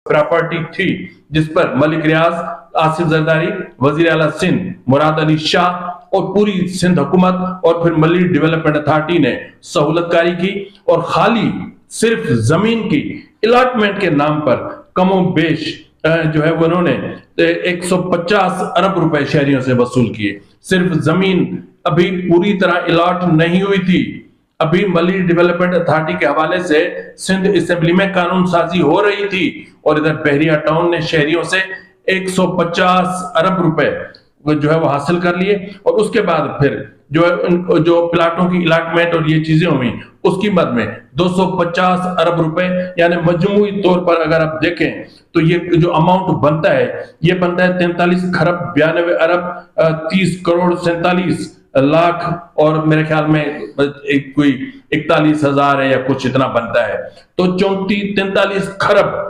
Property تھی جس پر ملک ریاض، آصف زرداری، وزیر اعلیٰ سندھ مراد علی شاہ اور پوری سندھ حکومت اور پھر ملی ڈیولپمنٹ اتھارٹی نے سہولت کاری کی، اور خالی صرف زمین کی الاٹمنٹ کے نام پر کم و بیش جو ہے وہ انہوں نے 150 ارب روپے شہریوں سے وصول کیے۔ صرف زمین ابھی پوری طرح الاٹ نہیں ہوئی تھی، ابھی ملی ڈیولپمنٹ اتھارٹی کے حوالے سے سندھ اسمبلی میں قانون سازی ہو رہی تھی، اور ادھر بحریہ ٹاؤن نے شہریوں سے 150 ارب روپے جو ہے وہ حاصل کر لیے، اور اس کے بعد پھر جو پلاٹوں کی الاٹمنٹ اور یہ چیزیں ہوئی اس کی مد میں 250 ارب روپے، یعنی مجموعی طور پر اگر آپ دیکھیں تو یہ جو اماؤنٹ بنتا ہے یہ بنتا ہے 43 خرب 92 ارب 30 کروڑ 47 لاکھ، اور میرے خیال میں کوئی 41,000 ہے یا کچھ اتنا بنتا ہے۔ تو 43 خرب